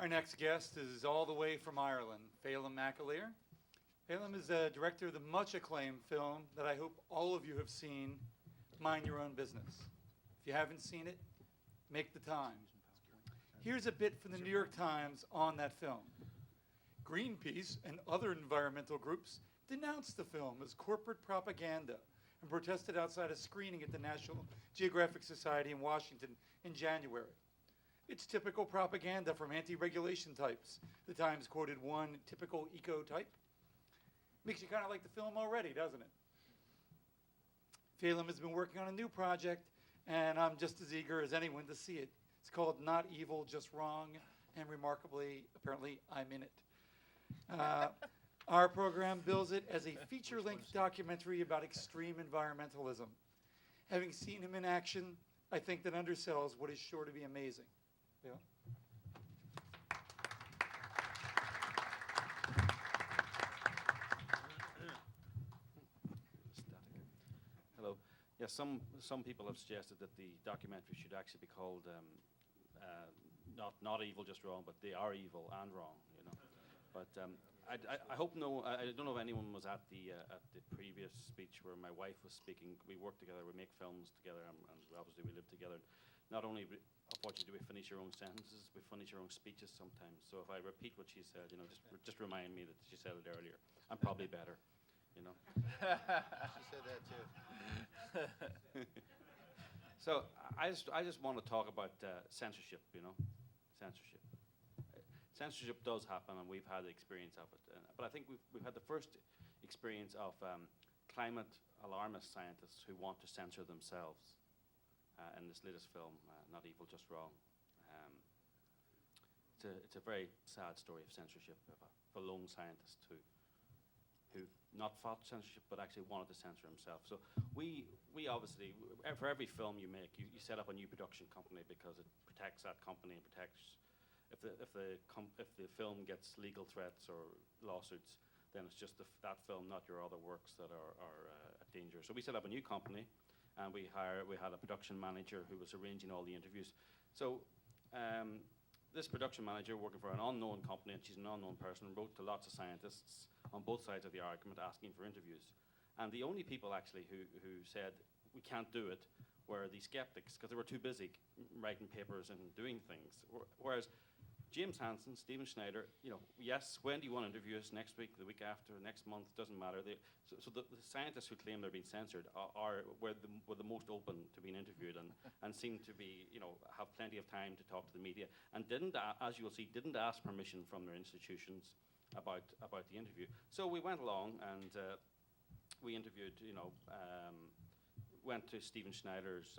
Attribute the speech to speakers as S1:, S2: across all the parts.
S1: Our next guest is all the way from Ireland, Phelim McAleer. Phelim is the director of the much acclaimed film that I hope all of you have seen, Mind Your Own Business. If you haven't seen it, make the time. Here's a bit from the New York Times on that film. Greenpeace and other environmental groups denounced the film as corporate propaganda and protested outside a screening at the National Geographic Society in Washington in January. It's typical propaganda from anti-regulation types. The Times quoted one typical eco-type. Makes you kind of like the film already, doesn't it? Phelim has been working on a new project, and I'm just as eager as anyone to see it. It's called Not Evil, Just Wrong, and remarkably, apparently, I'm in it. Our program bills it as a feature-length documentary about extreme environmentalism. Having seen him in action, I think that undersells what is sure to be amazing. Yeah.
S2: Hello. Yeah, some people have suggested that the documentary should actually be called not evil, just wrong, but they are evil and wrong. You know. But I hope I don't know if anyone was at the previous speech where my wife was speaking. We work together, we make films together, and obviously we live together. Not only, unfortunately, do we finish our own sentences, we finish our own speeches sometimes. So if I repeat what she said, you know, just remind me that she said it earlier. I'm probably better, you know.
S3: She said that too.
S2: So I just want to talk about censorship, you know, censorship. Censorship does happen, and we've had the experience of it. But I think we've had the first experience of climate alarmist scientists who want to censor themselves in this latest film, Not Evil, Just Wrong. It's a very sad story of censorship for lone scientists who not fought censorship but actually wanted to censor himself. So we obviously, for every film you make, you set up a new production company because it protects that company and protects. If the film gets legal threats or lawsuits, then it's just that film, not your other works, that are at danger. So we set up a new company, and we had a production manager who was arranging all the interviews. So this production manager, working for an unknown company, and she's an unknown person, wrote to lots of scientists on both sides of the argument asking for interviews. And the only people actually who said we can't do it were the skeptics, because they were too busy writing papers and doing things. Whereas James Hansen, Stephen Schneider, you know, yes, when do you want to interview us? Next week, the week after, next month, doesn't matter. So the scientists who claim they're being censored were the most open to being interviewed and seem to be, you know, have plenty of time to talk to the media, and didn't, as you will see, didn't ask permission from their institutions about the interview. So we went along and we interviewed, you know, went to Stephen Schneider's,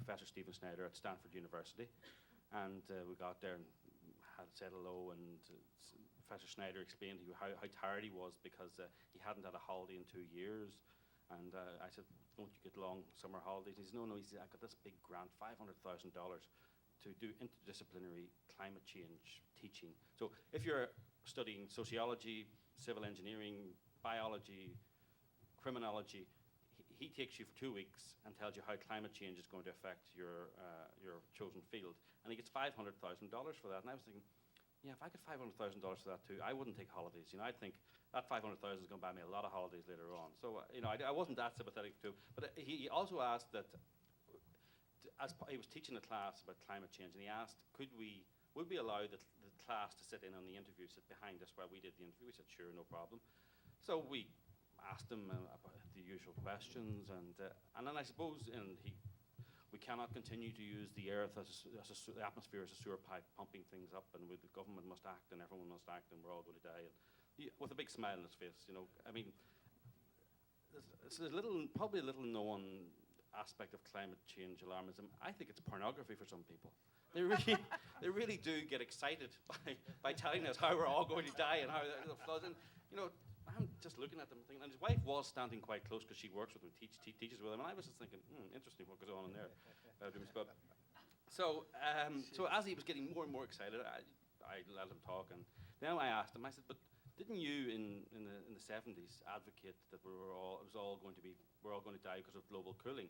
S2: Professor Stephen Schneider at Stanford University, and we got there and had said hello, and Professor Schneider explained how tired he was because he hadn't had a holiday in 2 years. And I said, don't you get long summer holidays? He said, no, he said, I got this big grant, $500,000 to do interdisciplinary climate change teaching. So if you're studying sociology, civil engineering, biology, criminology, he takes you for 2 weeks and tells you how climate change is going to affect your chosen field. And he gets $500,000 for that. And I was thinking, yeah, if I get $500,000 for that too, I wouldn't take holidays. You know, I'd think that $500,000 is going to buy me a lot of holidays later on. So, you know, I wasn't that sympathetic to him. But he also asked that, as he was teaching a class about climate change, and he asked, would we allow the class to sit in on the interview, sit behind us while we did the interview? We said, sure, no problem. So we asked him about the usual questions, and then I suppose, we cannot continue to use the earth the atmosphere as a sewer pipe, pumping things up, and the government must act, and everyone must act, and we're all going to die. And with a big smile on his face, you know. I mean, it's probably a little known aspect of climate change alarmism. I think it's pornography for some people. They really do get excited by telling us how we're all going to die and how the floods. And you know, I'm just looking at them thinking, and his wife was standing quite close because she works with him, teaches with him, and I was just thinking, interesting what goes on in there. So as he was getting more and more excited, I let him talk, and then I asked him, I said, but didn't you in the 70s advocate that we're all going to die because of global cooling?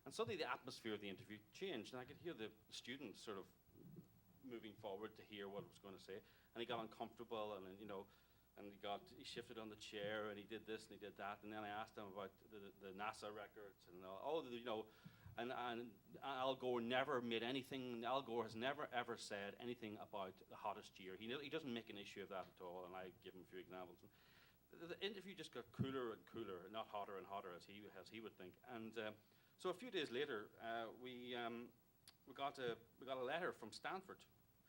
S2: And suddenly the atmosphere of the interview changed, and I could hear the students sort of moving forward to hear what it was going to say. And he got uncomfortable, and he shifted on the chair, and he did this and he did that. And then I asked him about the NASA records and and Al Gore never made anything. Al Gore has never ever said anything about the hottest year. He doesn't make an issue of that at all. And I give him a few examples. The interview just got cooler and cooler, not hotter and hotter as he would think. And so a few days later, we got a letter from Stanford.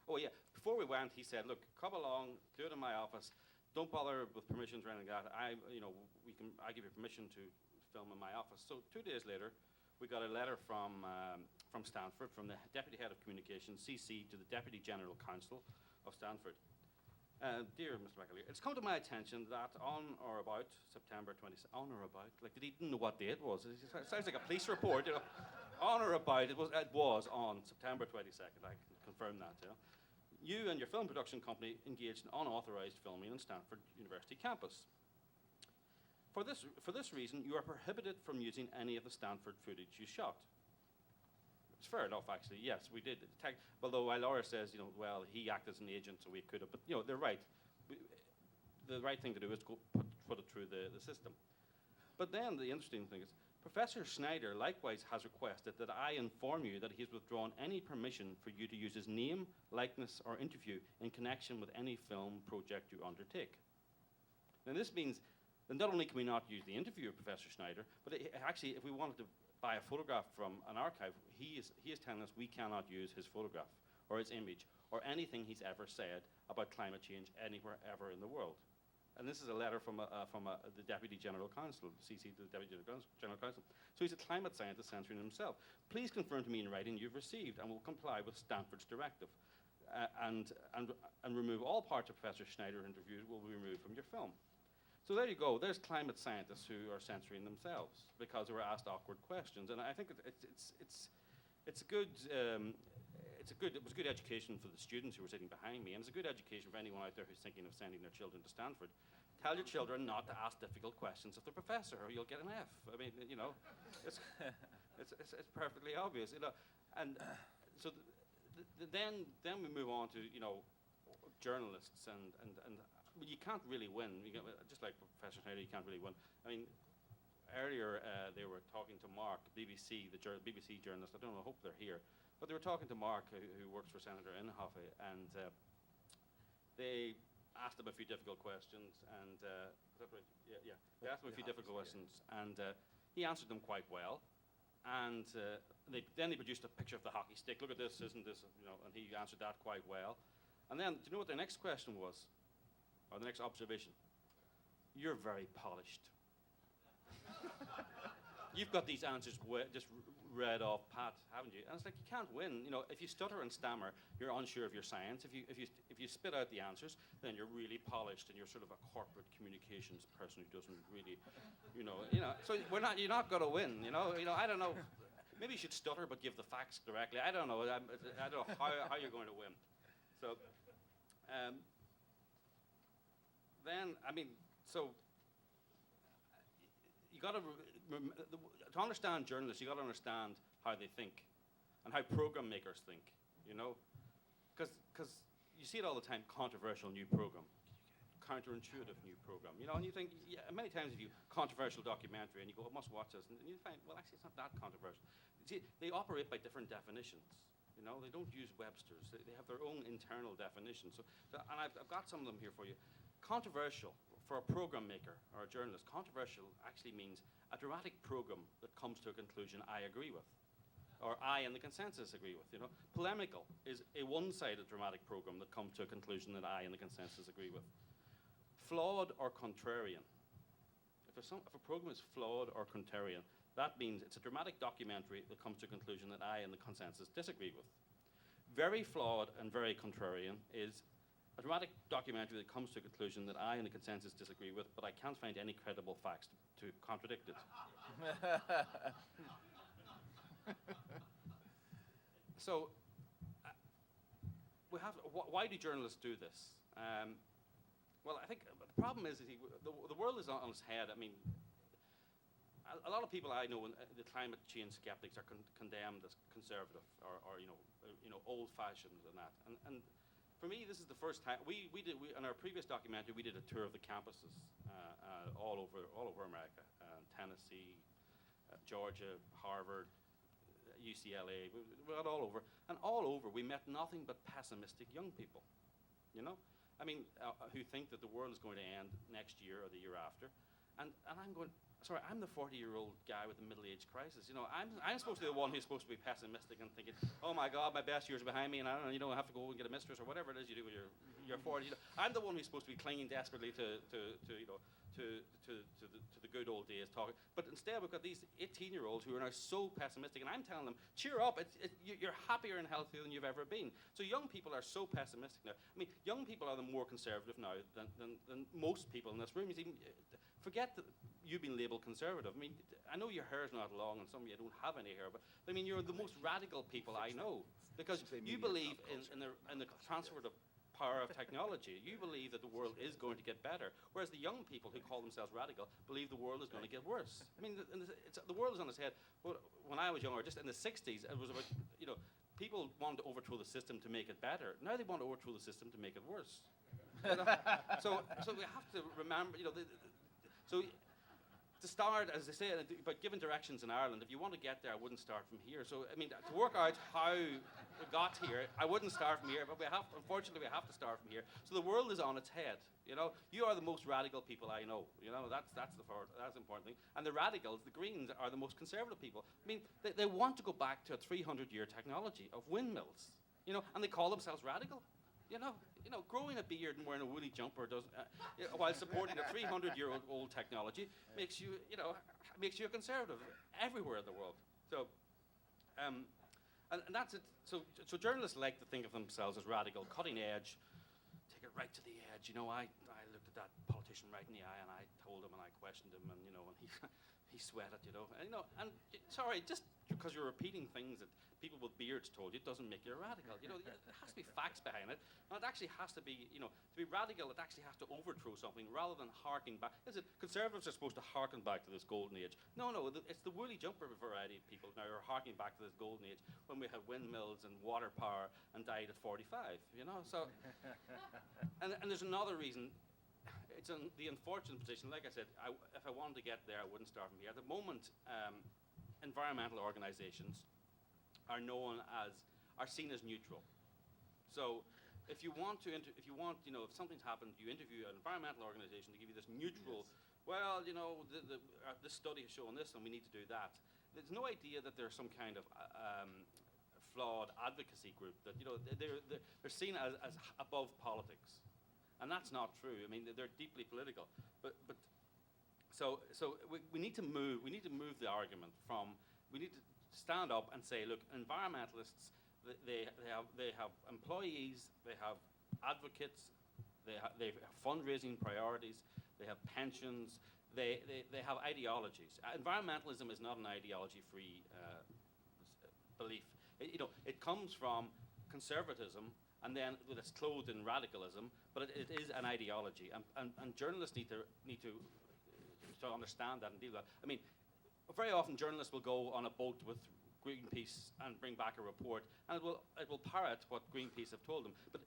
S2: Oh yeah, before we went, he said, "Look, come along, do it in my office. Don't bother with permissions or anything like that. I give you permission to film in my office." So 2 days later, we got a letter from Stanford, from the Deputy Head of Communications, CC, to the Deputy General Counsel of Stanford. Dear Mr. McAleer, it's come to my attention that on or about September 22nd, on or about, like they didn't know what day it was. It sounds like a police report, you know. On or about, it was on September 22nd. I can confirm that, you know. You and your film production company engaged in unauthorized filming on Stanford University campus. For this reason, you are prohibited from using any of the Stanford footage you shot. It's fair enough, actually. Yes, we did. Although Laura says, you know, well, he acted as an agent, so we could have. But you know, they're right. The right thing to do is go put it through the system. But then the interesting thing is, Professor Schneider likewise has requested that I inform you that he has withdrawn any permission for you to use his name, likeness, or interview in connection with any film project you undertake. Now this means that not only can we not use the interview of Professor Schneider, but actually if we wanted to buy a photograph from an archive, he is telling us we cannot use his photograph or his image or anything he's ever said about climate change anywhere ever in the world. And this is a letter from the Deputy General Counsel, CC to the Deputy General Counsel. So he's a climate scientist censoring himself. Please confirm to me in writing you've received and will comply with Stanford's directive. And remove all parts of Professor Schneider's interviews will be removed from your film. So there you go. There's climate scientists who are censoring themselves because they were asked awkward questions. And I think it was good education for the students who were sitting behind me, and it's a good education for anyone out there who's thinking of sending their children to Stanford. Tell your children not to ask difficult questions of the professor, or you'll get an F. I mean, you know, it's perfectly obvious, you know. And so then we move on to, you know, journalists, and you can't really win. Just like Professor Schneider, you can't really win. I mean, earlier they were talking to Mark, BBC, the BBC journalist. I don't know, I hope they're here. But they were talking to Mark, who works for Senator Inhofe, and they asked him a few difficult questions, and is that right? Yeah. They asked him a few difficult questions, and he answered them quite well. And then they produced a picture of the hockey stick. Look at this, isn't this? You know, and he answered that quite well. And then, do you know what their next question was, or the next observation? You're very polished. You've got these answers just read off pat, haven't you? And it's like, you can't win. You know, if you stutter and stammer, you're unsure of your science. If you spit out the answers, then you're really polished, and you're sort of a corporate communications person who doesn't really, you know. So you're not going to win. You know, I don't know. Maybe you should stutter but give the facts directly. I don't know. I don't know how you're going to win. So, then I mean, so. You got to understand journalists. You got to understand how they think, and how program makers think. You know, because you see it all the time. Controversial new program, counterintuitive new program. You know, and you think many times if you controversial documentary and you go, I must watch this, and you find, well, actually it's not that controversial. See, they operate by different definitions. You know, they don't use Webster's. They have their own internal definitions. So and I've got some of them here for you. Controversial. For a program maker or a journalist, controversial actually means a dramatic program that comes to a conclusion I agree with, or I and the consensus agree with. You know, polemical is a one-sided dramatic program that comes to a conclusion that I and the consensus agree with. Flawed or contrarian. If a program is flawed or contrarian, that means it's a dramatic documentary that comes to a conclusion that I and the consensus disagree with. Very flawed and very contrarian is a dramatic documentary that comes to a conclusion that I and the consensus disagree with, but I can't find any credible facts to contradict it. So, why do journalists do this? Well, I think the problem is the world is on its head. I mean, a lot of people I know, the climate change skeptics, are condemned as conservative or old-fashioned and that. And for me, this is the first time we in our previous documentary we did a tour of the campuses all over America, Tennessee, Georgia, Harvard, UCLA. We went all over, and all over we met nothing but pessimistic young people. You know, I mean, who think that the world is going to end next year or the year after, and I'm going. Sorry, I'm the 40-year-old guy with the middle-age crisis. You know, I'm supposed to be the one who's supposed to be pessimistic and thinking, oh my God, my best years are behind me, and I don't know, I have to go and get a mistress or whatever it is you do when you're 40. You know, I'm the one who's supposed to be clinging desperately to the good old days talking. But instead, we've got these 18-year-olds who are now so pessimistic, and I'm telling them, cheer up, you're happier and healthier than you've ever been. So young people are so pessimistic now. I mean, young people are the more conservative now than most people in this room. Forget that you've been labelled conservative. I mean, I know your hair's not long, and some of you don't have any hair, but I mean, you're the most radical people I know, because you believe in the transformative power of technology. You believe that the world is going to get better, whereas the young people who call themselves radical believe the world is going to get worse. I mean, the world is on its head. When I was younger, just in the 60s, it was about, people wanted to overthrow the system to make it better. Now they want to overthrow the system to make it worse. So we have to remember, so to start, as I say, about giving directions in Ireland, if you want to get there, I wouldn't start from here. So, I mean, to work out how we got here, I wouldn't start from here, but unfortunately, we have to start from here. So the world is on its head, You are the most radical people I know, that's the important thing. And the radicals, the Greens, are the most conservative people. I mean, they want to go back to a 300-year technology of windmills, and they call themselves radical. Growing a beard and wearing a woolly jumper while supporting a 300-year-old technology makes you a conservative everywhere in the world. So, and that's it. So journalists like to think of themselves as radical, cutting edge, take it right to the edge. I looked at that politician right in the eye and I told him and I questioned him and he sweated, And sorry, just because you're repeating things that people with beards told you, it doesn't make you a radical. There has to be facts behind it. And it actually has to be, to be radical, it actually has to overthrow something rather than harking back. Conservatives are supposed to harken back to this golden age. No, it's the woolly jumper variety of people now who are harking back to this golden age when we had windmills and water power and died at 45, So, and there's another reason. It's the unfortunate position. Like I said, if I wanted to get there, I wouldn't start from here. At the moment, environmental organizations are seen as neutral. So if if something's happened, you interview an environmental organization to give you this neutral, this study is showing this and we need to do that. There's no idea that there's some kind of flawed advocacy group that, they're seen as above politics. And that's not true. I mean, they're deeply political. So we need to move the argument from, we need to stand up and say, look, environmentalists, they have employees, they have advocates, they have fundraising priorities, they have pensions, they have ideologies. Environmentalism is not an ideology-free belief. It comes from conservatism, and then it's clothed in radicalism, but it is an ideology, and journalists need to understand that and deal with that. I mean, very often journalists will go on a boat with Greenpeace and bring back a report, and it will parrot what Greenpeace have told them. But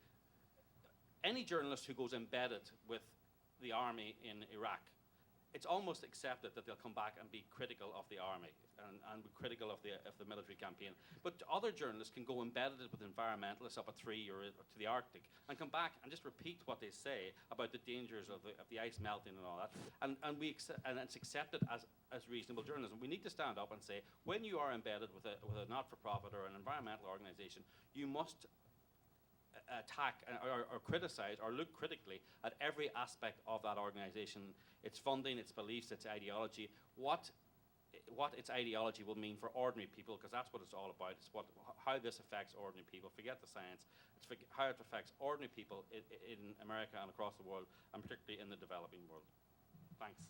S2: any journalist who goes embedded with the army in Iraq, it's almost accepted that they'll come back and be critical of the army and be critical of the military campaign. But other journalists can go embedded with environmentalists up at 3 or to the Arctic and come back and just repeat what they say about the dangers of the ice melting and all that. And it's accepted as reasonable journalism. We need to stand up and say, when you are embedded with a not-for-profit or an environmental organization, you must attack or criticize or look critically at every aspect of that organization, its funding, its beliefs, its ideology, what its ideology will mean for ordinary people, because that's what it's all about. It's how this affects ordinary people. Forget the science. It's how it affects ordinary people in America and across the world, and particularly in the developing world. Thanks.